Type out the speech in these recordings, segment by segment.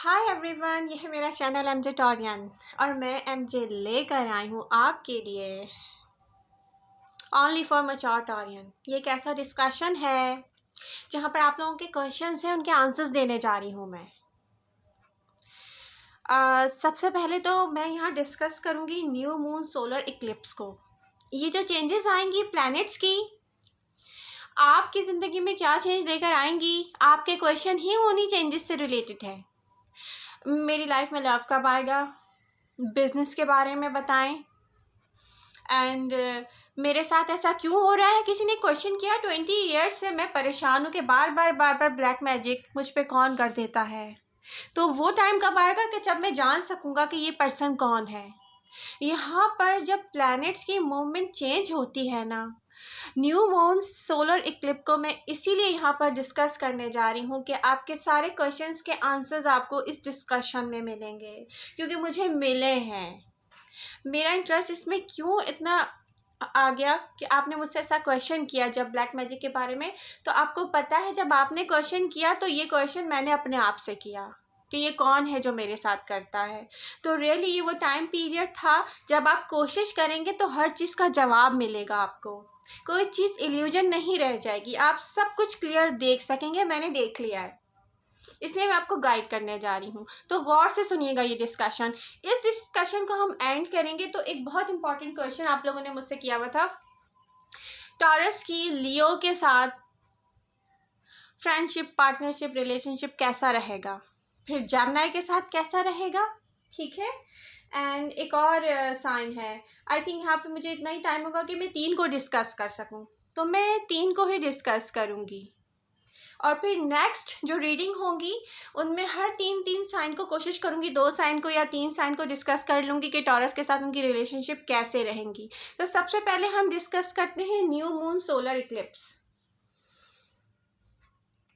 Hi everyone, ये है मेरा चैनल एमजे टॉरियन और मैं एमजे लेकर आई हूँ आपके लिए ओनली फॉर मैच्योर टॉरियन। ये एक ऐसा डिस्कशन है जहाँ पर आप लोगों के क्वेश्चंस हैं, उनके आंसर्स देने जा रही हूँ मैं। सबसे पहले तो मैं यहाँ डिस्कस करूँगी न्यू मून सोलर इक्लिप्स को। ये जो चेंजेस आएंगी प्लैनेट्स की, आपकी ज़िंदगी में क्या चेंज लेकर आएंगी, आपके क्वेश्चन ही उन्हीं चेंजेस से रिलेटेड है। मेरी लाइफ में लव कब आएगा, बिजनेस के बारे में बताएं, एंड मेरे साथ ऐसा क्यों हो रहा है। किसी ने क्वेश्चन किया 20 ईयर्स से मैं परेशान हूँ कि बार बार ब्लैक मैजिक मुझ पे कौन कर देता है। तो वो टाइम कब आएगा कि जब मैं जान सकूँगा कि ये पर्सन कौन है। यहाँ पर जब प्लैनेट्स की मूवमेंट चेंज होती है ना, न्यू मून सोलर इक्लिप्स को मैं इसीलिए यहाँ पर डिस्कस करने जा रही हूँ कि आपके सारे क्वेश्चंस के आंसर्स आपको इस डिस्कशन में मिलेंगे, क्योंकि मुझे मिले हैं। मेरा इंटरेस्ट इसमें क्यों इतना आ गया कि आपने मुझसे ऐसा क्वेश्चन किया जब ब्लैक मैजिक के बारे में। तो आपको पता है, जब आपने क्वेश्चन किया तो ये क्वेश्चन मैंने अपने आप से किया कि ये कौन है जो मेरे साथ करता है। तो रियली ये वो टाइम पीरियड था जब आप कोशिश करेंगे तो हर चीज़ का जवाब मिलेगा आपको। कोई चीज़ इल्यूजन नहीं रह जाएगी, आप सब कुछ क्लियर देख सकेंगे। मैंने देख लिया है, इसलिए मैं आपको गाइड करने जा रही हूँ। तो गौर से सुनिएगा ये डिस्कशन। इस डिस्कशन को हम एंड करेंगे तो एक बहुत इंपॉर्टेंट क्वेश्चन आप लोगों ने मुझसे किया हुआ था, टॉरस की लियो के साथ फ्रेंडशिप, पार्टनरशिप, रिलेशनशिप कैसा रहेगा, फिर जेमिनी के साथ कैसा रहेगा, ठीक है। एंड एक और साइन है। आई थिंक यहाँ पे मुझे इतना ही टाइम होगा कि मैं 3 को डिस्कस कर सकूँ, तो मैं 3 को ही डिस्कस करूँगी। और फिर नेक्स्ट जो रीडिंग होंगी उनमें हर 3 साइन को कोशिश करूँगी, 2 साइन को या 3 साइन को डिस्कस कर लूँगी कि टॉरस के साथ उनकी रिलेशनशिप कैसे रहेंगी। तो सबसे पहले हम डिस्कस करते हैं न्यू मून सोलर इक्लिप्स।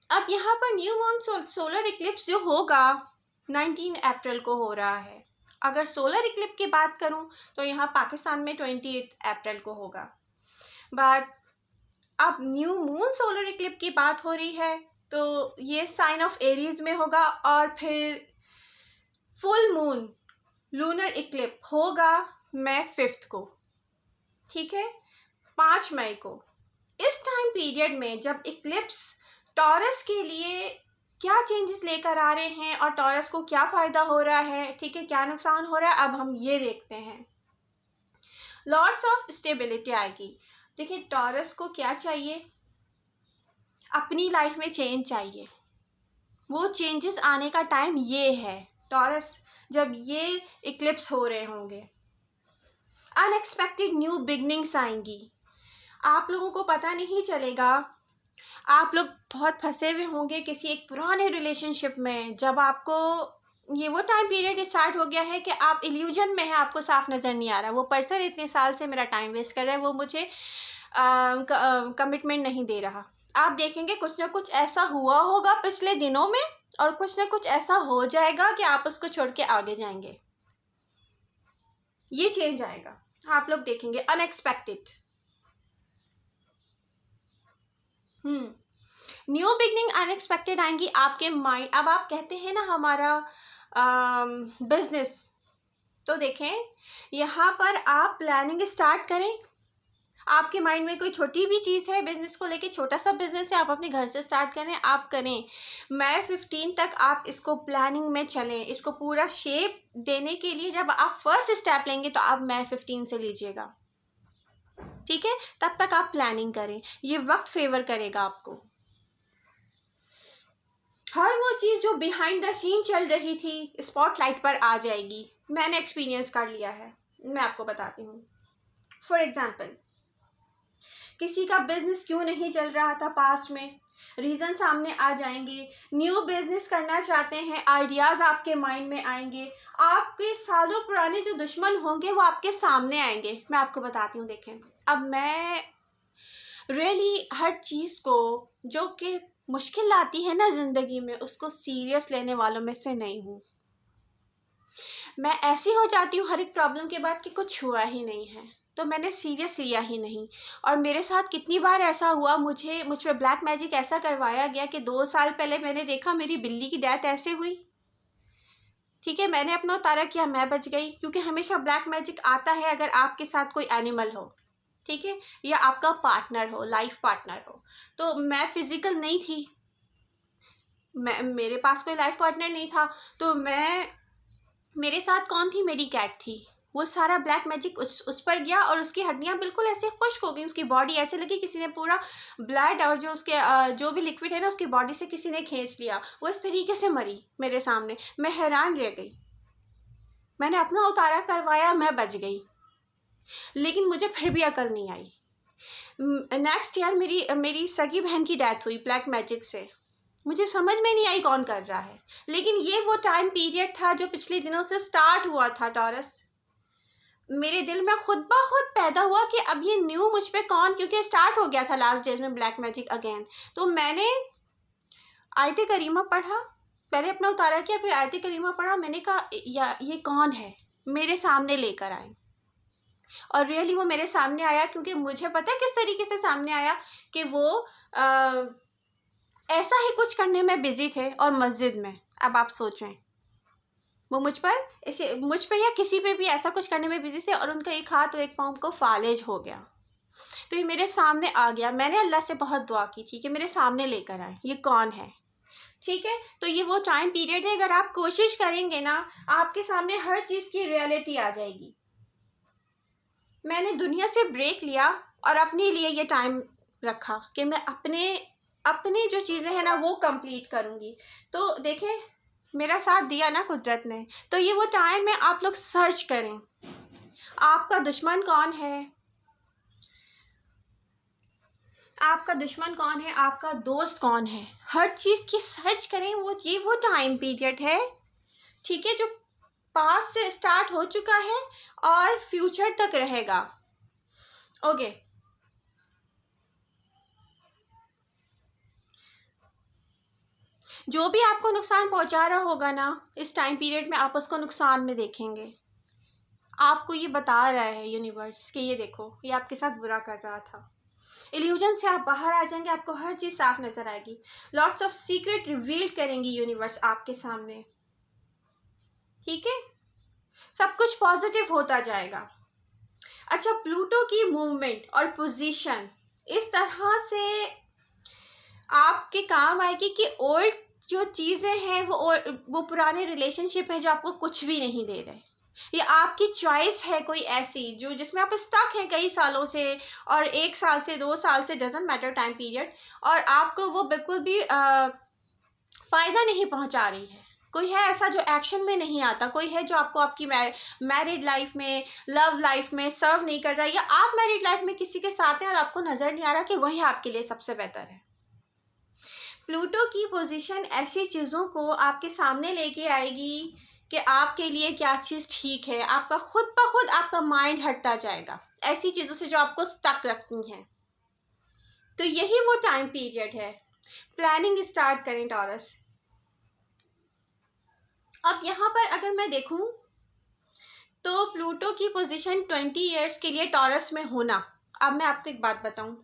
अब यहाँ पर न्यू मून सोलर इक्लिप्स जो होगा 19 अप्रैल को हो रहा है। अगर सोलर इक्लिप्स की बात करूँ तो यहाँ पाकिस्तान में 28 अप्रैल को होगा। बट अब न्यू मून सोलर इक्लिप्स की बात हो रही है तो ये साइन ऑफ एरीज में होगा, और फिर फुल मून लूनर इक्लिप्स होगा मई 5 को, ठीक है, 5 मई को। इस टाइम पीरियड में जब इक्लिप्स टॉरस के लिए क्या चेंजेस लेकर आ रहे हैं और टॉरस को क्या फ़ायदा हो रहा है, ठीक है, क्या नुकसान हो रहा है, अब हम ये देखते हैं। लॉट्स ऑफ स्टेबिलिटी आएगी। देखिए, टॉरस को क्या चाहिए, अपनी लाइफ में चेंज चाहिए। वो चेंजेस आने का टाइम ये है टॉरस, जब ये इक्लिप्स हो रहे होंगे। अनएक्सपेक्टेड न्यू बिगनिंग्स आएंगी, आप लोगों को पता नहीं चलेगा। आप लोग बहुत फंसे हुए होंगे किसी एक पुराने रिलेशनशिप में, जब आपको ये वो टाइम पीरियड स्टार्ट हो गया है कि आप इल्यूजन में हैं, आपको साफ नज़र नहीं आ रहा वो पर्सन इतने साल से मेरा टाइम वेस्ट कर रहा है, वो मुझे कमिटमेंट नहीं दे रहा। आप देखेंगे कुछ ना कुछ ऐसा हुआ होगा पिछले दिनों में, और कुछ ना कुछ ऐसा हो जाएगा कि आप उसको छोड़ के आगे जाएंगे। ये चेंज आएगा, आप लोग देखेंगे अनएक्सपेक्टेड। न्यू बिगनिंग अनएक्सपेक्टेड आएंगी आपके माइंड। अब आप कहते हैं ना हमारा बिजनेस, तो देखें यहाँ पर आप प्लानिंग स्टार्ट करें। आपके माइंड में कोई छोटी भी चीज़ है बिजनेस को लेके, छोटा सा बिजनेस है, आप अपने घर से स्टार्ट करें, आप करें। मई 15 तक आप इसको प्लानिंग में चलें, इसको पूरा शेप देने के लिए जब आप फर्स्ट स्टेप लेंगे तो आप मई 15 से लीजिएगा, ठीक है। तब तक आप प्लानिंग करें, ये वक्त फेवर करेगा आपको। हर वो चीज़ जो बिहाइंड द सीन चल रही थी स्पॉटलाइट पर आ जाएगी। मैंने एक्सपीरियंस कर लिया है, मैं आपको बताती हूँ। फॉर एग्जाम्पल, किसी का बिजनेस क्यों नहीं चल रहा था पास्ट में, रीज़न सामने आ जाएंगे। न्यू बिजनेस करना चाहते हैं, आइडियाज़ आपके माइंड में आएंगे। आपके सालों पुराने जो दुश्मन होंगे वो आपके सामने आएंगे। मैं आपको बताती हूँ, देखें, अब मैं रियली हर चीज़ को जो कि मुश्किल आती है ना ज़िंदगी में, उसको सीरियस लेने वालों में से नहीं हूँ। मैं ऐसी हो जाती हूँ हर एक प्रॉब्लम के बाद कि कुछ हुआ ही नहीं है, तो मैंने सीरियस लिया ही नहीं। और मेरे साथ कितनी बार ऐसा हुआ, मुझ पे ब्लैक मैजिक ऐसा करवाया गया कि 2 साल पहले मैंने देखा मेरी बिल्ली की डेथ ऐसे हुई। ठीक है, मैंने अपना उतारा किया, मैं बच गई, क्योंकि हमेशा ब्लैक मैजिक आता है अगर आपके साथ कोई एनिमल हो, ठीक है, या आपका पार्टनर हो, लाइफ पार्टनर हो। तो मैं फिजिकल नहीं थी, मेरे पास कोई लाइफ पार्टनर नहीं था, तो मेरे साथ कौन थी? मेरी कैट थी। वो सारा ब्लैक मैजिक उस पर गया और उसकी हड्डियां बिल्कुल ऐसे खुश्क हो गई, उसकी बॉडी ऐसे लगी किसी ने पूरा ब्लड और जो उसके जो भी लिक्विड है ना उसकी बॉडी से किसी ने खींच लिया। वो इस तरीके से मरी मेरे सामने, मैं हैरान रह गई। मैंने अपना उतारा करवाया, मैं बच गई, लेकिन मुझे फिर भी अकल नहीं आई। नेक्स्ट ईयर मेरी सगी बहन की डेथ हुई ब्लैक मैजिक से। मुझे समझ में नहीं आई कौन कर रहा है, लेकिन ये वो टाइम पीरियड था जो पिछले दिनों से स्टार्ट हुआ था टॉरस। मेरे दिल में खुद ब खुद पैदा हुआ कि अब ये न्यू मुझ पे कौन, क्योंकि स्टार्ट हो गया था लास्ट डेज में ब्लैक मैजिक अगेन। तो मैंने आयत करीमा पढ़ा, पहले अपना उतारा किया, फिर आयत करीमा पढ़ा। मैंने कहा ये कौन है, मेरे सामने लेकर आए। और रियली वो मेरे सामने आया, क्योंकि मुझे पता है किस तरीके से सामने आया कि वो ऐसा ही कुछ करने में बिजी थे और मस्जिद में। अब आप सोचें, वो मुझ पे या किसी पे भी ऐसा कुछ करने में बिजी थे और उनका एक हाथ और एक पाँव को फालिज हो गया। तो ये मेरे सामने आ गया। मैंने अल्लाह से बहुत दुआ की थी कि मेरे सामने लेकर आए, ये कौन है। ठीक है, तो ये वो टाइम पीरियड है, अगर आप कोशिश करेंगे ना, आपके सामने हर चीज़ की रियलिटी आ जाएगी। मैंने दुनिया से ब्रेक लिया और अपने लिए ये टाइम रखा कि मैं अपने जो चीज़ें हैं ना वो कंप्लीट करूँगी। तो देखें, मेरा साथ दिया ना कुदरत ने। तो ये वो टाइम है, आप लोग सर्च करें आपका दुश्मन कौन है, आपका दुश्मन कौन है, आपका दोस्त कौन है, हर चीज़ की सर्च करें। ये वो टाइम पीरियड है, ठीक है, जो पास्ट से स्टार्ट हो चुका है और फ्यूचर तक रहेगा। ओके, जो भी आपको नुकसान पहुंचा रहा होगा ना इस टाइम पीरियड में, आप उसको नुकसान में देखेंगे। आपको ये बता रहा है यूनिवर्स कि ये देखो, ये आपके साथ बुरा कर रहा था। इल्यूजन से आप बाहर आ जाएंगे, आपको हर चीज़ साफ नजर आएगी। लॉट्स ऑफ सीक्रेट रिवील करेंगी यूनिवर्स आपके सामने, ठीक है, सब कुछ पॉजिटिव होता जाएगा। अच्छा, प्लूटो की मूवमेंट और पोजीशन इस तरह से आपके काम आएगी कि ओल्ड जो चीज़ें हैं वो पुराने रिलेशनशिप है जो आपको कुछ भी नहीं दे रहे। ये आपकी चॉइस है कोई ऐसी जो जिसमें आप स्टक हैं कई सालों से, और 1 साल से 2 साल से, डजेंट मैटर टाइम पीरियड, और आपको वो बिल्कुल भी फ़ायदा नहीं पहुंचा रही है। कोई है ऐसा जो एक्शन में नहीं आता, कोई है जो आपको आपकी मैरिड लाइफ में, लव लाइफ में सर्व नहीं कर रहा, या आप मैरिड लाइफ में किसी के साथ हैं और आपको नज़र नहीं आ रहा कि वही आपके लिए सबसे बेहतर है। प्लूटो की पोजीशन ऐसी चीज़ों को आपके सामने लेके आएगी कि आपके लिए क्या चीज़ ठीक है। आपका खुद ब खुद आपका माइंड हटता जाएगा ऐसी चीज़ों से जो आपको स्टक रखती हैं। तो यही वो टाइम पीरियड है। प्लानिंग स्टार्ट करें टॉरस। अब यहाँ पर अगर मैं देखूं तो प्लूटो की पोजीशन 20 इयर्स के लिए टॉरस में होना। अब मैं आपको एक बात बताऊं,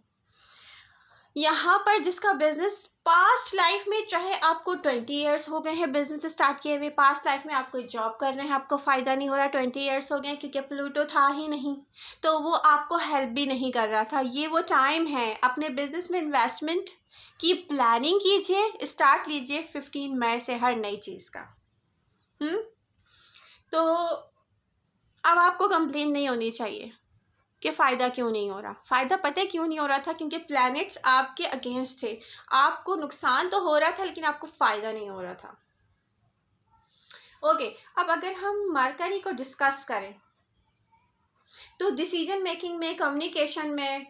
यहाँ पर जिसका बिजनेस पास्ट लाइफ में, चाहे आपको 20 इयर्स हो गए हैं बिजनेस स्टार्ट किए हुए, पास्ट लाइफ में आप कोई जॉब कर रहे हैं, आपको फ़ायदा नहीं हो रहा, 20 इयर्स हो गए क्योंकि प्लूटो था ही नहीं, तो वो आपको हेल्प भी नहीं कर रहा था। ये वो टाइम है, अपने बिजनेस में इन्वेस्टमेंट की प्लानिंग कीजिए, स्टार्ट लीजिए 15 मई से हर नई चीज़ का। तो अब आपको कंप्लेन नहीं होनी चाहिए कि फ़ायदा क्यों नहीं हो रहा। फ़ायदा पता है क्यों नहीं हो रहा था? क्योंकि प्लैनेट्स आपके अगेंस्ट थे। आपको नुकसान तो हो रहा था लेकिन आपको फ़ायदा नहीं हो रहा था। ओके, अब अगर हम मरकरी को डिस्कस करें तो डिसीजन मेकिंग में, कम्युनिकेशन में,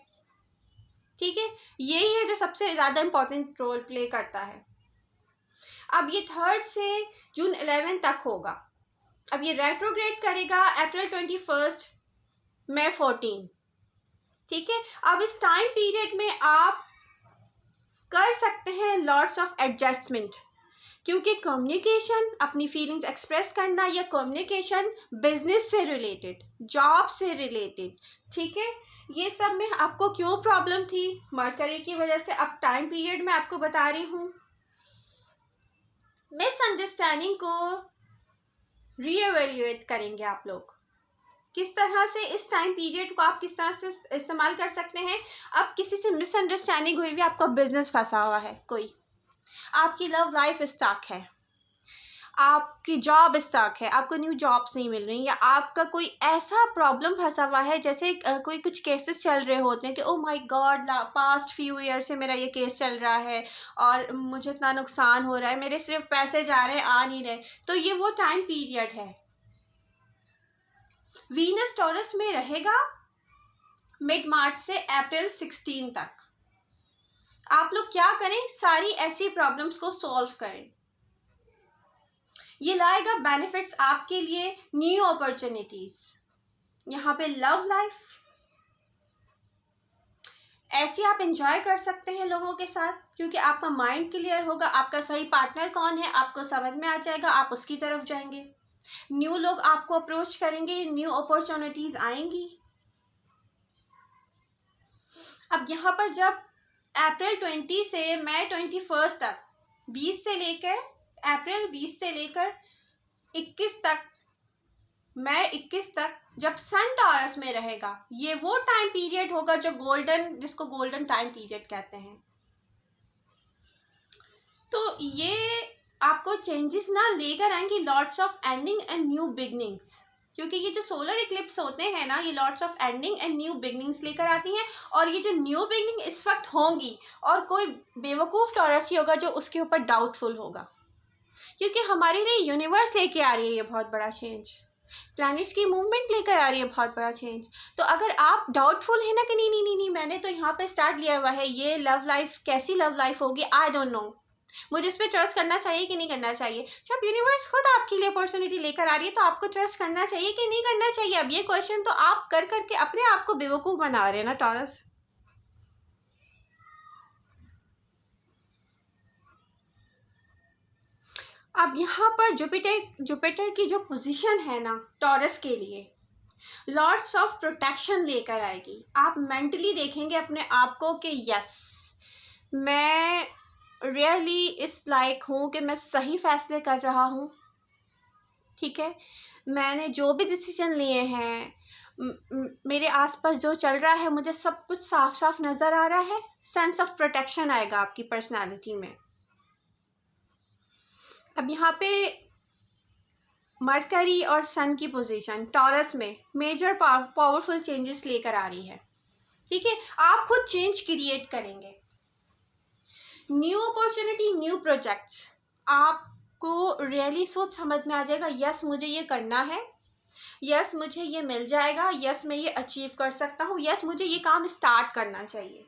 ठीक है, यही है जो सबसे ज़्यादा इम्पोर्टेंट रोल प्ले करता है। अब ये 3 से जून 11 तक होगा। अब ये रेट्रोग्रेड करेगा अप्रैल 21, मई 14, ठीक है। अब इस टाइम पीरियड में आप कर सकते हैं लॉट्स ऑफ एडजस्टमेंट, क्योंकि कम्युनिकेशन, अपनी फीलिंग्स एक्सप्रेस करना, या कम्युनिकेशन बिजनेस से रिलेटेड, जॉब से रिलेटेड, ठीक है, ये सब में आपको क्यों प्रॉब्लम थी मरकरी की वजह से, अब टाइम पीरियड में आपको बता रही हूँ। मिसअंडरस्टैंडिंग को रीएवैल्यूएट करेंगे आप लोग। किस तरह से इस टाइम पीरियड को आप किस तरह से इस्तेमाल कर सकते हैं। अब किसी से मिसअंडरस्टैंडिंग हुई हुई, आपका बिजनेस फंसा हुआ है, कोई आपकी लव लाइफ स्टक है, आपकी जॉब स्टक है, आपको न्यू जॉब्स नहीं मिल रही, या आपका कोई ऐसा प्रॉब्लम फंसा हुआ है, जैसे कोई कुछ केसेस चल रहे होते हैं कि oh my God past few year से मेरा ये केस चल रहा है और मुझे इतना नुकसान हो रहा है, मेरे सिर्फ पैसे जा रहे हैं, आ नहीं रहे। तो ये वो टाइम पीरियड है। वीनस टॉरस में रहेगा मिड मार्च से अप्रैल 16 तक। आप लोग क्या करें, सारी ऐसी प्रॉब्लम्स को सॉल्व करें। ये लाएगा बेनिफिट्स आपके लिए, न्यू अपॉर्चुनिटीज। यहाँ पे लव लाइफ ऐसी आप एंजॉय कर सकते हैं लोगों के साथ, क्योंकि आपका माइंड क्लियर होगा, आपका सही पार्टनर कौन है आपको समझ में आ जाएगा, आप उसकी तरफ जाएंगे। न्यू लोग आपको अप्रोच करेंगे, न्यू अपॉर्चुनिटीज आएंगी। अब यहाँ पर जब अप्रैल 20 से मई 21 तक, 20 से लेकर अप्रैल 20 से लेकर 21 तक, मई 21 तक जब सन टॉरस में रहेगा, ये वो टाइम पीरियड होगा जो गोल्डन, जिसको गोल्डन टाइम पीरियड कहते हैं। तो ये आपको चेंजेस ना लेकर आएंगी, lots of ending and new beginnings, क्योंकि ये जो सोलर इक्लिप्स होते हैं ना, ये lots of ending and new beginnings लेकर आती हैं। और ये जो न्यू बिगनिंग इस वक्त होंगी, और कोई बेवकूफ़ टॉरस ही होगा जो उसके ऊपर डाउटफुल होगा, क्योंकि हमारे लिए यूनिवर्स लेके आ रही है ये बहुत बड़ा चेंज, प्लैनेट्स की मूवमेंट लेकर आ रही है बहुत बड़ा चेंज। तो अगर आप डाउटफुल है ना कि नहीं नहीं नहीं नहीं मैंने तो यहाँ पे स्टार्ट लिया हुआ है, ये लव लाइफ कैसी लव लाइफ होगी, आई डोंट नो, मुझे इस पर ट्रस्ट करना चाहिए कि नहीं करना चाहिए। जब यूनिवर्स खुद आपके लिए अपॉर्चुनिटी लेकर आ रही है, तो आपको ट्रस्ट करना चाहिए कि नहीं करना चाहिए। अब ये क्वेश्चन तो आप कर करके अपने आप को बेवकूफ़ बना रहे हैं ना टॉरस। अब यहाँ पर जुपिटर की जो पोजीशन है ना टॉरस के लिए, लॉट्स ऑफ प्रोटेक्शन लेकर आएगी। आप मेंटली देखेंगे अपने आप को कि यस, मैं रियली इस लायक हूँ कि मैं सही फैसले कर रहा हूँ, ठीक है, मैंने जो भी डिसीजन लिए हैं, मेरे आसपास जो चल रहा है मुझे सब कुछ साफ साफ नज़र आ रहा है। सेंस ऑफ प्रोटेक्शन आएगा आपकी पर्सनालिटी में। अब यहाँ पे मरकरी और सन की पोजीशन टॉरस में मेजर पावरफुल चेंजेस लेकर आ रही है, ठीक है। आप खुद चेंज क्रिएट करेंगे, न्यू अपॉर्चुनिटी, न्यू प्रोजेक्ट्स, आपको रियली सोच समझ में आ जाएगा, यस मुझे ये करना है, यस मुझे ये मिल जाएगा, यस मैं ये अचीव कर सकता हूँ, यस मुझे ये काम स्टार्ट करना चाहिए।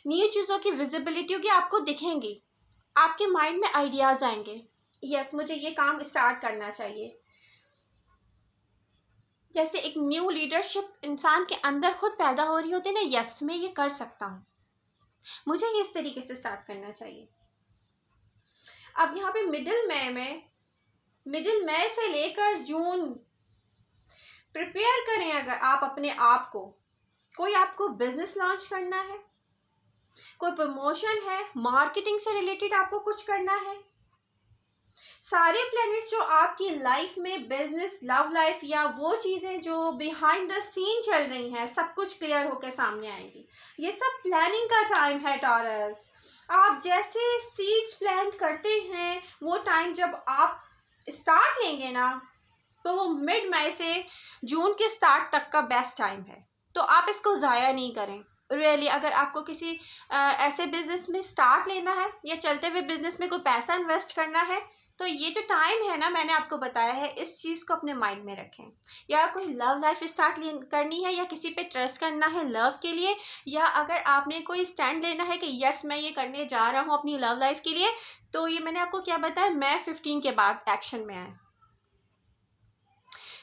न्यू चीज़ों की विजिबिलिटी होगी, आपको दिखेंगी, आपके माइंड में आइडियाज़ आएंगे, यस मुझे ये काम स्टार्ट करना चाहिए। जैसे एक न्यू लीडरशिप इंसान के अंदर खुद पैदा हो रही होती है ना, यस मैं ये कर सकता हूँ, मुझे ये इस तरीके से स्टार्ट करना चाहिए। अब यहाँ पे मिडिल मई से लेकर जून प्रिपेयर करें। अगर आप अपने आप को, कोई आपको बिजनेस लॉन्च करना है, कोई प्रमोशन है, मार्केटिंग से रिलेटेड आपको कुछ करना है, सारे प्लैनेट्स जो आपकी लाइफ में बिजनेस, लव लाइफ या वो चीज़ें जो बिहाइंड द सीन चल रही हैं, सब कुछ क्लियर होकर सामने आएंगी। ये सब प्लानिंग का टाइम है टॉरस। आप जैसे सीड्स प्लांट करते हैं, वो टाइम जब आप स्टार्ट लेंगे ना, तो वो मिड मई से जून के स्टार्ट तक का बेस्ट टाइम है। तो आप इसको ज़ाया नहीं करें रियली। अगर आपको किसी ऐसे बिजनेस में स्टार्ट लेना है या चलते हुए बिजनेस में कोई पैसा इन्वेस्ट करना है, तो ये जो टाइम है ना मैंने आपको बताया है, इस चीज़ को अपने माइंड में रखें। या कोई लव लाइफ स्टार्ट करनी है, या किसी पे ट्रस्ट करना है लव के लिए, या अगर आपने कोई स्टैंड लेना है कि यस मैं ये करने जा रहा हूँ अपनी लव लाइफ के लिए, तो ये मैंने आपको क्या बताया, मई 15 के बाद एक्शन में आए।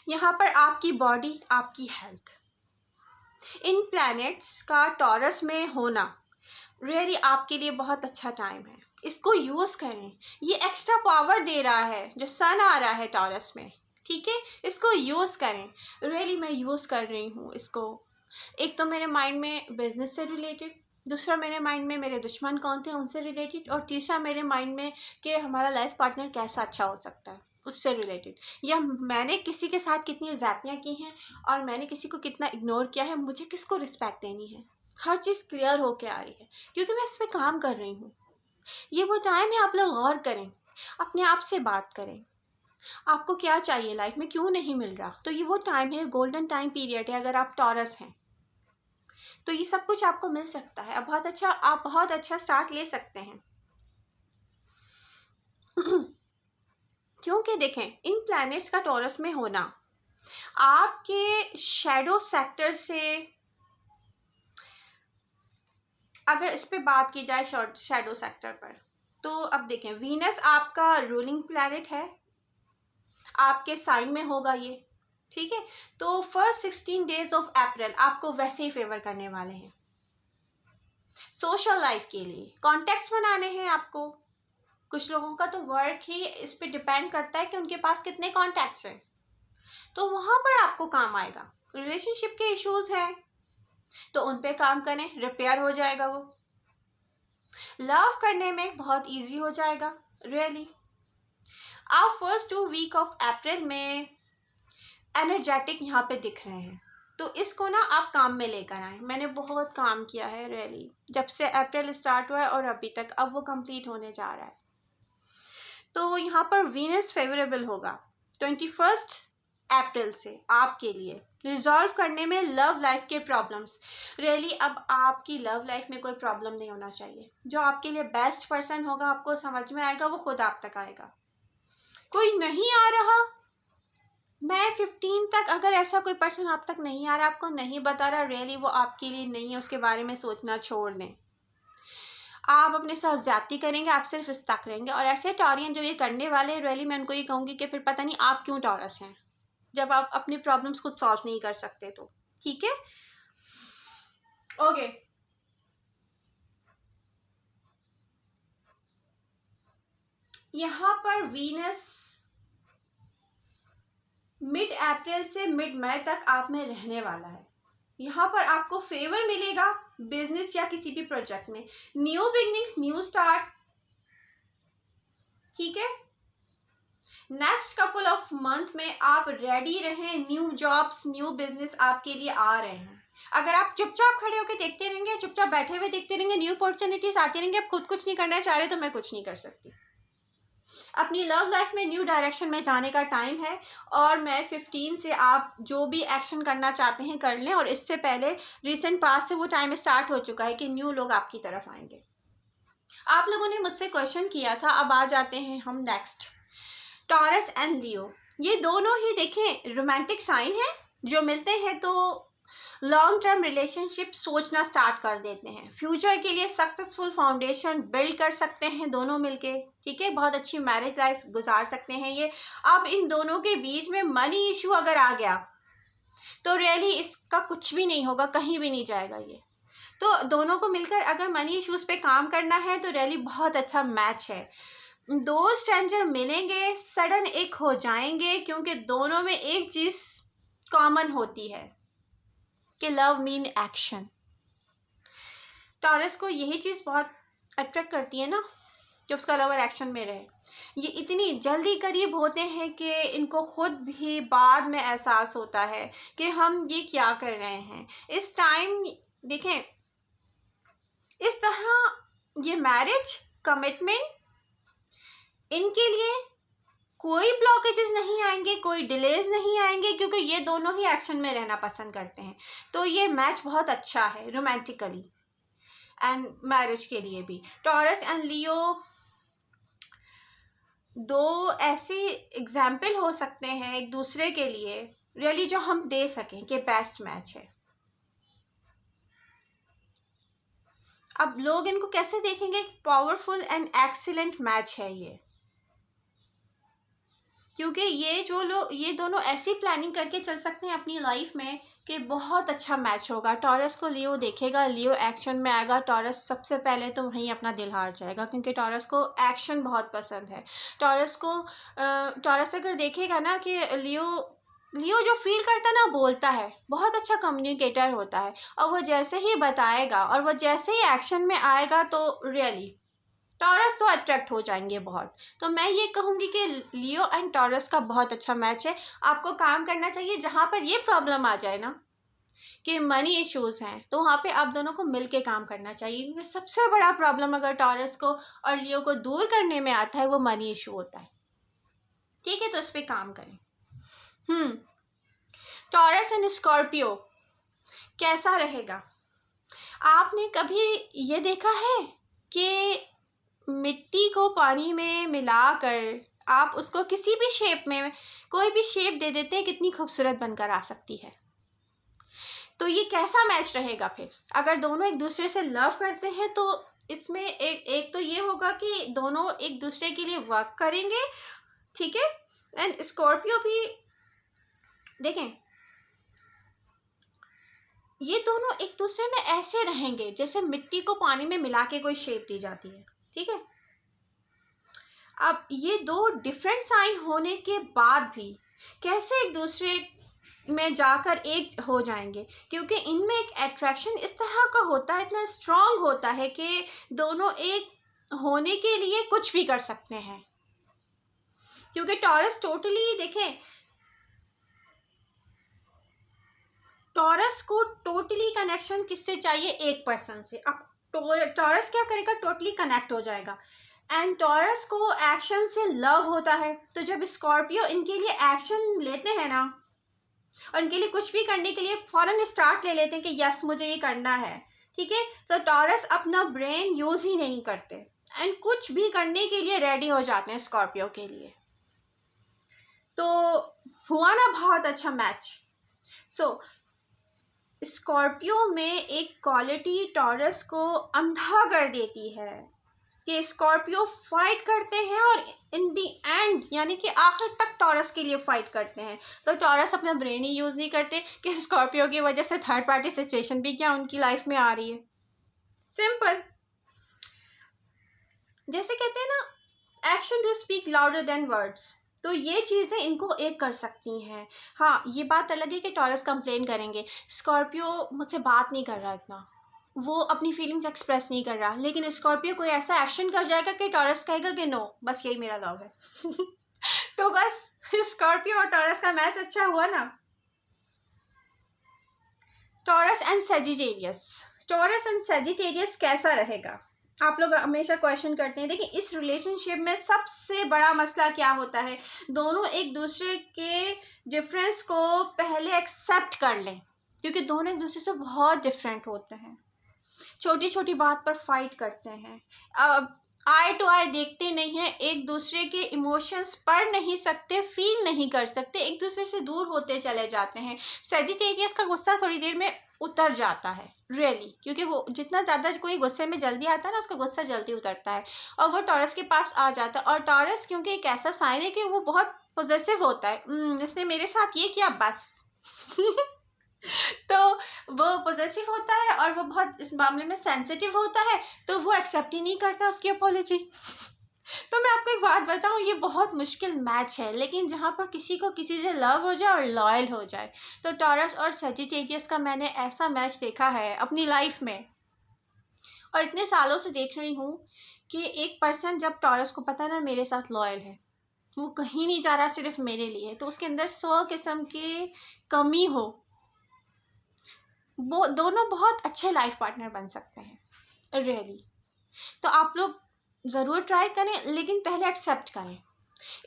यहाँ पर आपकी बॉडी, आपकी हेल्थ, इन प्लैनेट्स का टॉरस में होना रियली आपके लिए बहुत अच्छा टाइम है। इसको यूज़ करें, ये एक्स्ट्रा पावर दे रहा है जो सन आ रहा है टॉरस में, ठीक है, इसको यूज़ करें। रियली मैं यूज़ कर रही हूँ इसको। एक तो मेरे माइंड में बिजनेस से रिलेटेड, दूसरा मेरे माइंड में मेरे दुश्मन कौन थे उनसे रिलेटेड, और तीसरा मेरे माइंड में कि हमारा लाइफ पार्टनर कैसा अच्छा हो सकता है उससे रिलेटेड, या मैंने किसी के साथ कितनी ज़्यादतियाँ की हैं और मैंने किसी को कितना इग्नोर किया है, मुझे किसको रिस्पेक्ट देनी है, हर चीज़ क्लियर होके आ रही है क्योंकि मैं इस पर काम कर रही हूँ। ये वो टाइम है, आप लोग गौर करें, अपने आप से बात करें, आपको क्या चाहिए लाइफ में, क्यों नहीं मिल रहा। तो ये वो टाइम है, गोल्डन टाइम पीरियड है। अगर आप टॉरस हैं तो ये सब कुछ आपको मिल सकता है। अब आप बहुत अच्छा स्टार्ट ले सकते हैं। क्योंकि देखें, इन प्लैनेट्स का टॉरस में होना आपके शैडो सेक्टर से, अगर इस पे बात की जाए शैडो सेक्टर पर, तो अब देखें, वीनस आपका रूलिंग प्लैनेट है, आपके साइन में होगा ये, ठीक है। तो फर्स्ट 16 डेज ऑफ अप्रैल आपको वैसे ही फेवर करने वाले हैं। सोशल लाइफ के लिए कॉन्टेक्ट्स बनाने हैं आपको। कुछ लोगों का तो वर्क ही इस पे डिपेंड करता है कि उनके पास कितने कॉन्टैक्ट्स हैं, तो वहाँ पर आपको काम आएगा। रिलेशनशिप के इश्यूज हैं तो उन पे काम करें, रिपेयर हो जाएगा वो। लव करने में बहुत इजी हो जाएगा रियली। आप फर्स्ट 2 वीक ऑफ अप्रैल में एनर्जेटिक यहाँ पे दिख रहे हैं, तो इसको ना आप काम में लेकर आए। मैंने बहुत काम किया है रियली, जब से अप्रैल स्टार्ट हुआ है और अभी तक, अब वो कंप्लीट होने जा रहा है। तो यहाँ पर वीनस फेवरेबल होगा 21 अप्रैल से आपके लिए रिजॉल्व करने में लव लाइफ के प्रॉब्लम्स। रियली अब आपकी लव लाइफ में कोई प्रॉब्लम नहीं होना चाहिए। जो आपके लिए बेस्ट पर्सन होगा, आपको समझ में आएगा, वो खुद आप तक आएगा। कोई नहीं आ रहा, मैं 15 तक, अगर ऐसा कोई पर्सन आप तक नहीं आ रहा, आपको नहीं बता रहा, रियली वो आपके लिए नहीं है, उसके बारे में सोचना छोड़ दें। आप अपने साथ ज्यादती करेंगे, आप सिर्फ स्टक रहेंगे। और ऐसे टॉरियन जो ये करने वाले, रियली मैं उनको ये कहूँगी कि फिर पता नहीं आप क्यों टॉरस हैं, जब आप अपनी प्रॉब्लम्स खुद सॉल्व नहीं कर सकते तो। ठीक है, ओके। यहाँ पर वीनस मिड अप्रैल से मिड मई तक आप में रहने वाला है। यहाँ पर आपको फेवर मिलेगा बिजनेस या किसी भी प्रोजेक्ट में, न्यू बिगनिंग्स, न्यू स्टार्ट, ठीक है। नेक्स्ट कपल ऑफ मंथ में आप रेडी रहें, न्यू जॉब्स, न्यू बिजनेस आपके लिए आ रहे हैं। अगर आप चुपचाप खड़े होकर देखते रहेंगे, चुपचाप बैठे हुए देखते रहेंगे, न्यू अपॉर्चुनिटीज आती रहेंगी, आप खुद कुछ नहीं करना चाह रहे तो मैं कुछ नहीं कर सकती। अपनी लव लाइफ में न्यू डायरेक्शन में जाने का टाइम है, और मैं 15 से आप जो भी एक्शन करना चाहते हैं कर लें। और इससे पहले रिसेंट पास से वो टाइम स्टार्ट हो चुका है कि न्यू लोग आपकी तरफ आएंगे। आप लोगों ने मुझसे क्वेश्चन किया था, अब आ जाते हैं हम नेक्स्ट। टॉरस एंड लियो, ये दोनों ही देखें रोमांटिक साइन है, जो मिलते हैं तो लॉन्ग टर्म रिलेशनशिप सोचना स्टार्ट कर देते हैं, फ्यूचर के लिए सक्सेसफुल फाउंडेशन बिल्ड कर सकते हैं दोनों मिलके, ठीक है। बहुत अच्छी मैरिज लाइफ गुजार सकते हैं ये। अब इन दोनों के बीच में मनी इशू अगर आ गया तो रियली इसका कुछ भी नहीं होगा, कहीं भी नहीं जाएगा ये। तो दोनों को मिलकर अगर मनी इश्यूज पे काम करना है तो रियली बहुत अच्छा मैच है। दो स्ट्रेंजर मिलेंगे, सडन एक हो जाएंगे, क्योंकि दोनों में एक चीज कॉमन होती है कि लव मीन एक्शन। टॉरस को यही चीज़ बहुत अट्रैक्ट करती है ना, कि उसका लवर एक्शन में रहे। ये इतनी जल्दी करीब होते हैं कि इनको खुद भी बाद में एहसास होता है कि हम ये क्या कर रहे हैं। इस टाइम देखें, इस तरह ये मैरिज कमिटमेंट, इनके लिए कोई ब्लॉकेजेस नहीं आएंगे, कोई डिलेज नहीं आएंगे, क्योंकि ये दोनों ही एक्शन में रहना पसंद करते हैं। तो ये मैच बहुत अच्छा है रोमांटिकली एंड मैरिज के लिए भी। टॉरस एंड लियो दो ऐसे एग्जाम्पल हो सकते हैं एक दूसरे के लिए रियली, जो हम दे सकें कि बेस्ट मैच है। अब लोग इनको कैसे देखेंगे? पावरफुल एंड एक्सीलेंट मैच है ये, क्योंकि ये दोनों ऐसी प्लानिंग करके चल सकते हैं अपनी लाइफ में कि बहुत अच्छा मैच होगा। टॉरस को लियो देखेगा, लियो एक्शन में आएगा, टॉरस सबसे पहले तो वहीं अपना दिल हार जाएगा, क्योंकि टॉरस को एक्शन बहुत पसंद है। टॉरस अगर देखेगा ना कि लियो जो फील करता है ना बोलता है, बहुत अच्छा कम्युनिकेटर होता है, और वो जैसे ही बताएगा और वो जैसे ही एक्शन में आएगा तो रियली टॉरस तो अट्रैक्ट हो जाएंगे बहुत। तो मैं ये कहूँगी कि लियो एंड टॉरस का बहुत अच्छा मैच है। आपको काम करना चाहिए जहाँ पर ये प्रॉब्लम आ जाए ना कि मनी इश्यूज़ हैं, तो वहाँ पे आप दोनों को मिल के काम करना चाहिए, क्योंकि सबसे बड़ा प्रॉब्लम अगर टॉरस को और लियो को दूर करने में आता है वो मनी इशू होता है। ठीक है, तो इस पर काम करें। टॉरस एंड स्कॉर्पियो कैसा रहेगा? आपने कभी ये देखा है कि मिट्टी को पानी में मिलाकर आप उसको किसी भी शेप में, कोई भी शेप दे देते हैं, कितनी खूबसूरत बनकर आ सकती है। तो ये कैसा मैच रहेगा फिर? अगर दोनों एक दूसरे से लव करते हैं तो इसमें एक तो ये होगा कि दोनों एक दूसरे के लिए वर्क करेंगे, ठीक है। एंड स्कॉर्पियो भी देखें, ये दोनों एक दूसरे में ऐसे रहेंगे जैसे मिट्टी को पानी में मिला के कोई शेप दी जाती है, ठीक है। अब ये दो डिफरेंट साइन होने के बाद भी कैसे एक दूसरे में जाकर एक हो जाएंगे, क्योंकि इनमें एक अट्रैक्शन इस तरह का होता है, इतना स्ट्रांग होता है कि दोनों एक होने के लिए कुछ भी कर सकते हैं। क्योंकि टॉरस टोटली देखें, टॉरस को टोटली कनेक्शन किससे चाहिए? एक पर्सन से। अब टॉरस क्या करेगा? टोटली कनेक्ट हो जाएगा। एंड टॉरस को एक्शन से लव होता है, तो जब स्कॉर्पियो इनके लिए एक्शन लेते हैं ना, और इनके लिए कुछ भी करने के लिए फौरन स्टार्ट ले लेते हैं कि यस मुझे ये करना है, ठीक है, तो टॉरस अपना ब्रेन यूज ही नहीं करते एंड कुछ भी करने के लिए रेडी हो जाते हैं स्कॉर्पियो के लिए। तो हुआ ना बहुत अच्छा मैच। सो स्कॉर्पियो में एक क्वालिटी टॉरस को अंधा कर देती है कि स्कॉर्पियो फाइट करते हैं और इन दी एंड यानी कि आखिर तक टॉरस के लिए फाइट करते हैं। तो टॉरस अपना ब्रेन ही यूज़ नहीं करते कि स्कॉर्पियो की वजह से थर्ड पार्टी सिचुएशन भी क्या उनकी लाइफ में आ रही है। सिंपल, जैसे कहते हैं ना, action to speak louder than words. तो ये चीज़ें इनको एक कर सकती हैं। हाँ, ये बात अलग है कि टॉरस कंप्लेन करेंगे, स्कॉर्पियो मुझसे बात नहीं कर रहा इतना, वो अपनी फीलिंग्स एक्सप्रेस नहीं कर रहा, लेकिन स्कॉर्पियो कोई ऐसा एक्शन कर जाएगा कि टॉरस कहेगा कि नो, बस यही मेरा लव है। तो बस स्कॉर्पियो और टॉरस का मैच अच्छा हुआ ना। Taurus and Sagittarius, taurus and Sagittarius कैसा रहेगा? आप लोग हमेशा क्वेश्चन करते हैं। देखिए, इस रिलेशनशिप में सबसे बड़ा मसला क्या होता है? दोनों एक दूसरे के डिफरेंस को पहले एक्सेप्ट कर लें, क्योंकि दोनों एक दूसरे से बहुत डिफरेंट होते हैं। छोटी छोटी बात पर फाइट करते हैं, आई टू आई देखते नहीं हैं, एक दूसरे के इमोशंस पढ़ नहीं सकते, फील नहीं कर सकते, एक दूसरे से दूर होते चले जाते हैं। सेजिटेरियस का गुस्सा थोड़ी देर में उतर जाता है रियली, क्योंकि वो जितना ज़्यादा कोई गुस्से में जल्दी आता है ना, उसका गुस्सा जल्दी उतरता है और वो टॉरस के पास आ जाता है। और टॉरस क्योंकि एक ऐसा साइन है कि वो बहुत पॉजेसिव होता है, इसने मेरे साथ ये किया बस। तो वो पॉजेसिव होता है और वो बहुत इस मामले में सेंसिटिव होता है, तो वो एक्सेप्ट ही नहीं करता उसकी अपोलॉजी। तो मैं आपको एक बात बताऊं, ये बहुत मुश्किल मैच है, लेकिन जहाँ पर किसी को किसी से लव हो जाए और लॉयल हो जाए, तो टॉरस और सेजिटेरियस का मैंने ऐसा मैच देखा है अपनी लाइफ में, और इतने सालों से देख रही हूँ कि एक पर्सन जब टॉरस को पता ना मेरे साथ लॉयल है, वो कहीं नहीं जा रहा सिर्फ मेरे लिए, तो उसके अंदर 100 किस्म की कमी हो, वो दोनों बहुत अच्छे लाइफ पार्टनर बन सकते हैं रियली। तो आप लोग ज़रूर ट्राई करें, लेकिन पहले एक्सेप्ट करें,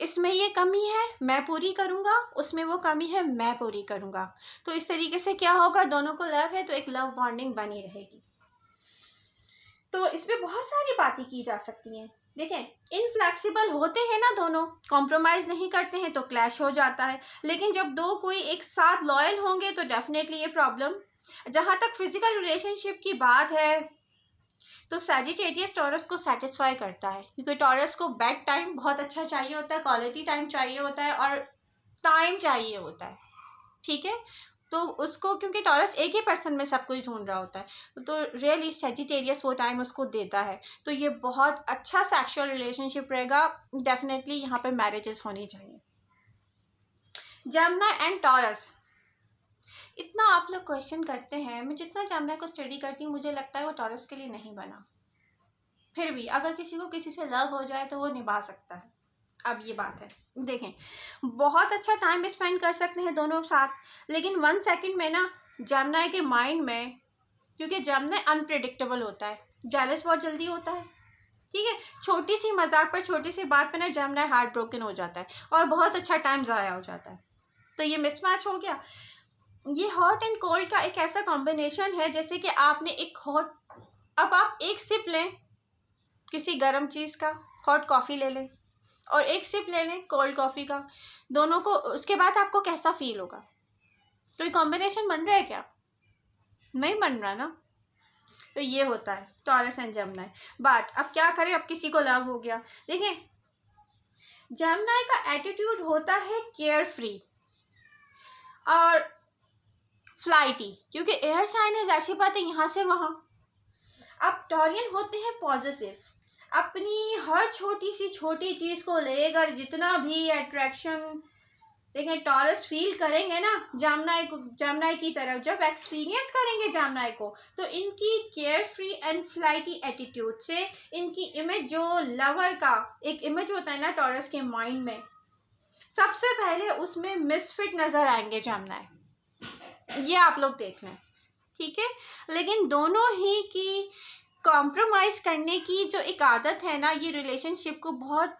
इसमें ये कमी है मैं पूरी करूँगा, उसमें वो कमी है मैं पूरी करूँगा। तो इस तरीके से क्या होगा, दोनों को लव है तो एक लव बॉन्डिंग बनी रहेगी। तो इस पर बहुत सारी बातें की जा सकती हैं। देखें, इनफ्लेक्सिबल होते हैं ना दोनों, कॉम्प्रोमाइज़ नहीं करते हैं तो क्लैश हो जाता है, लेकिन जब दो कोई एक साथ लॉयल होंगे तो डेफिनेटली ये प्रॉब्लम। जहाँ तक फिजिकल रिलेशनशिप की बात है, तो सैजिटेरियस टॉरस को सेटिस्फाई करता है, क्योंकि टॉरस को बेड टाइम बहुत अच्छा चाहिए होता है, क्वालिटी टाइम चाहिए होता है और टाइम चाहिए होता है, ठीक है। तो उसको, क्योंकि टॉरस एक ही पर्सन में सब कुछ ढूंढ रहा होता है, तो रियली सैजिटेरियस वो टाइम उसको देता है। तो ये बहुत अच्छा सेक्सुअल रिलेशनशिप रहेगा, डेफिनेटली यहाँ पे मैरिजेस होनी चाहिए। जमुना एंड टॉरस, इतना आप लोग क्वेश्चन करते हैं, मैं जितना जमुना को स्टडी करती हूँ मुझे लगता है वो टॉरस के लिए नहीं बना। फिर भी अगर किसी को किसी से लव हो जाए तो वो निभा सकता है। अब ये बात है, देखें, बहुत अच्छा टाइम स्पेंड कर सकते हैं दोनों साथ, लेकिन 1 सेकंड में ना जमुना के माइंड में, क्योंकि जमुना अनप्रिडिक्टेबल होता है, जेलस बहुत जल्दी होता है, ठीक है, छोटी सी मजाक पर, छोटी सी बात पर ना जमुना हार्ट ब्रोकन हो जाता है और बहुत अच्छा टाइम ज़ाया हो जाता है। तो ये मिसमैच हो गया। ये हॉट एंड कोल्ड का एक ऐसा कॉम्बिनेशन है जैसे कि आपने एक हॉट, अब आप एक सिप लें किसी गर्म चीज़ का, हॉट कॉफ़ी ले लें, और एक सिप ले लें कोल्ड कॉफ़ी का, दोनों को, उसके बाद आपको कैसा फील होगा? कोई कॉम्बिनेशन बन रहा है क्या? नहीं बन रहा ना। तो ये होता है टॉरस एंड जमुना। बात अब क्या करें, अब किसी को लव हो गया, देखें, जमुना का एटीट्यूड होता है केयर फ्री और फ्लाइटी, क्योंकि एयर साइन है, जाहिर सी बात है यहाँ से वहाँ। अब टॉरियन होते हैं पॉजिटिव, अपनी हर छोटी सी छोटी चीज़ को लेकर जितना भी अट्रैक्शन, लेकिन टॉरस फील करेंगे ना जमुना की तरफ, जब एक्सपीरियंस करेंगे जमुना को, तो इनकी care free and flighty attitude से इनकी इमेज, जो लवर का एक इमेज होता है ना टॉरस के माइंड में, सबसे पहले उसमें मिसफिट नज़र आएंगे जमुना। ये आप लोग देख लें, ठीक है। लेकिन दोनों ही की कॉम्प्रोमाइज़ करने की जो एक आदत है ना, ये रिलेशनशिप को बहुत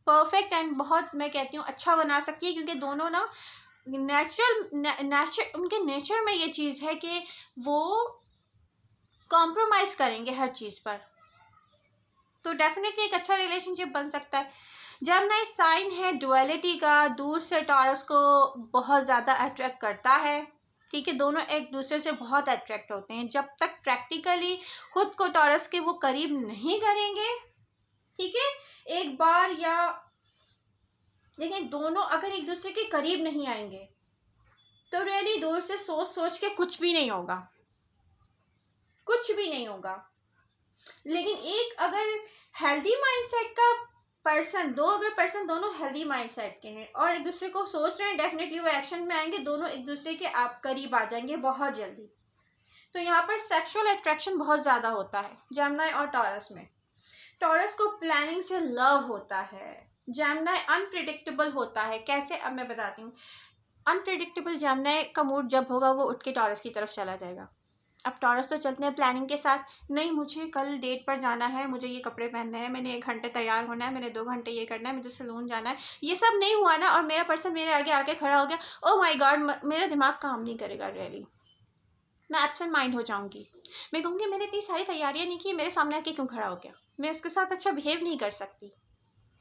परफेक्ट एंड बहुत, मैं कहती हूँ, अच्छा बना सकती है, क्योंकि दोनों ना उनके नेचर में ये चीज़ है कि वो कॉम्प्रोमाइज़ करेंगे हर चीज़ पर, तो डेफिनेटली एक अच्छा रिलेशनशिप बन सकता है। जमुना साइन है डुअलिटी का, दूर से टॉरस को बहुत ज़्यादा अट्रैक्ट करता है, ठीक है, दोनों एक दूसरे से बहुत अट्रैक्ट होते हैं, जब तक प्रैक्टिकली खुद को टॉरस के वो करीब नहीं करेंगे, ठीक है, एक बार, या लेकिन दोनों अगर एक दूसरे के करीब नहीं आएंगे तो रियली दूर से सोच सोच के कुछ भी नहीं होगा, कुछ भी नहीं होगा। लेकिन एक अगर हेल्दी माइंडसेट का पर्सन, अगर पर्सन दोनों हेल्दी माइंडसेट के हैं और एक दूसरे को सोच रहे हैं, डेफिनेटली वो एक्शन में आएंगे, दोनों एक दूसरे के आप करीब आ जाएंगे बहुत जल्दी। तो यहाँ पर सेक्सुअल अट्रैक्शन बहुत ज़्यादा होता है जमुना और टॉरस में। टॉरस को प्लानिंग से लव होता है, जमुना अनप्रिडिक्टेबल होता है। कैसे, अब मैं बताती हूँ। अनप्रिडिक्टेबल जमुना का मूड जब होगा वो उठ के टॉरस की तरफ चला जाएगा। अब टॉरस तो चलते हैं प्लानिंग के साथ, नहीं मुझे कल डेट पर जाना है, मुझे ये कपड़े पहनने हैं, मैंने 1 घंटे तैयार होना है, मैंने 2 घंटे ये करना है, मुझे सैलून जाना है। ये सब नहीं हुआ ना, और मेरा पर्सन मेरे आगे आके खड़ा हो गया, ओ माय गॉड, मेरा दिमाग काम नहीं करेगा, रियली मैं एब्सेंट माइंड हो जाऊंगी। मैं कहूँगी मैंने इतनी सारी तैयारियां नहीं की, मेरे सामने आके क्यों खड़ा हो गया, मैं इसके साथ अच्छा बिहेव नहीं कर सकती।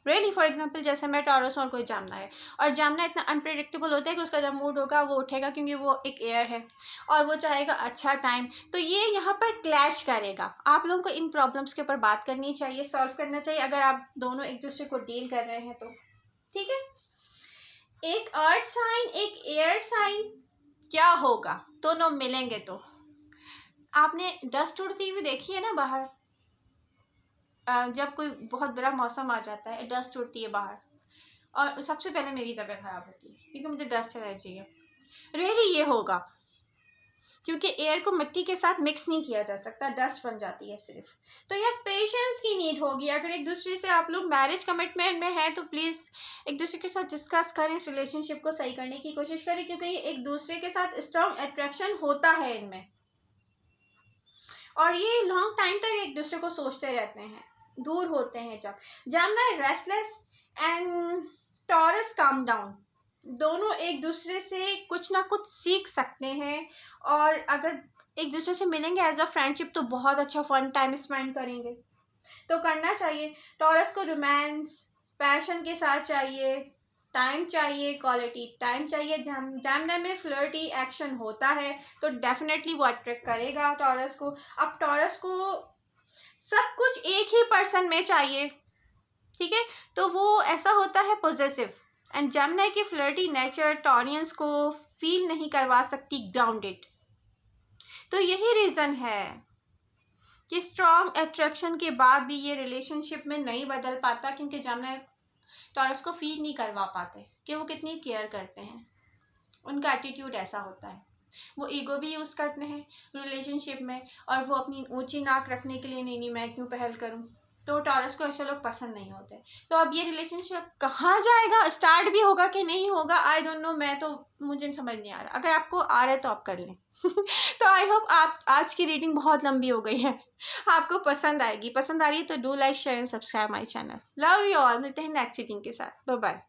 रियली फॉर एग्जाम्पल, जैसे मैं टॉरस और कोई जमुना है, और जमुना इतना अनप्रिडिक्टेबल होता है कि उसका जब मूड होगा वो उठेगा, क्योंकि वो एक एयर है और वो चाहेगा अच्छा टाइम, तो ये यहाँ पर क्लैश करेगा। आप लोगों को इन प्रॉब्लम्स के ऊपर बात करनी चाहिए, सॉल्व करना चाहिए, अगर आप दोनों एक दूसरे को डील कर रहे हैं तो, ठीक है। एक अर्थ साइन, एक एयर साइन, क्या होगा दोनों मिलेंगे तो? आपने डस्ट उड़ती हुई देखी है ना बाहर, जब कोई बहुत बुरा मौसम आ जाता है, डस्ट उड़ती है बाहर, और सबसे पहले मेरी तबीयत ख़राब होती है क्योंकि मुझे डस्ट एलर्जी है। रियली ये होगा, क्योंकि एयर को मिट्टी के साथ मिक्स नहीं किया जा सकता, डस्ट बन जाती है सिर्फ। तो यह पेशेंस की नीड होगी। अगर एक दूसरे से आप लोग मैरिज कमिटमेंट में हैं तो प्लीज़ एक दूसरे के साथ डिस्कस करें, इस रिलेशनशिप को सही करने की कोशिश करें, क्योंकि ये एक दूसरे के साथ स्ट्रॉन्ग अट्रैक्शन होता है इनमें, और ये लॉन्ग टाइम तक एक दूसरे को सोचते रहते हैं। दूर होते हैं जब Jamuna restless and taurus calm down, दोनों एक दूसरे से कुछ ना कुछ सीख सकते हैं, और अगर एक दूसरे से मिलेंगे एज अ फ्रेंडशिप तो बहुत अच्छा फन टाइम स्पेंड करेंगे, तो करना चाहिए। टॉरस को रोमांस पैशन के साथ चाहिए, टाइम चाहिए, क्वालिटी टाइम चाहिए। जमुना में फ्लर्टी एक्शन होता है तो डेफिनेटली वो अट्रैक्ट करेगा टॉरस को। अब टॉरस को सब कुछ एक ही पर्सन में चाहिए, ठीक है, तो वो ऐसा होता है पॉजेसिव, एंड जमुना की फ्लर्टी नेचर टॉरियंस को फील नहीं करवा सकती ग्राउंडेड। तो यही रीज़न है कि स्ट्रॉन्ग अट्रैक्शन के बाद भी ये रिलेशनशिप में नहीं बदल पाता, क्योंकि जमुना टॉरस को फील नहीं करवा पाते कि वो कितनी केयर करते हैं, उनका एटीट्यूड ऐसा होता है। वो ईगो भी यूज़ करते हैं रिलेशनशिप में, और वो अपनी ऊंची नाक रखने के लिए, नहीं नहीं मैं क्यों पहल करूं। तो टॉरस को ऐसे लोग पसंद नहीं होते। तो अब ये रिलेशनशिप कहाँ जाएगा, स्टार्ट भी होगा कि नहीं होगा, आई डोंट नो। मैं तो, मुझे समझ नहीं आ रहा। अगर आपको आ रहा है तो आप कर लें। तो आई होप आप, आज की रीडिंग बहुत लंबी हो गई है, आपको पसंद आएगी। पसंद आ रही है तो do like share and subscribe my channel. Love you all. मिलते हैं नेक्स्ट रीडिंग के साथ। Bye bye.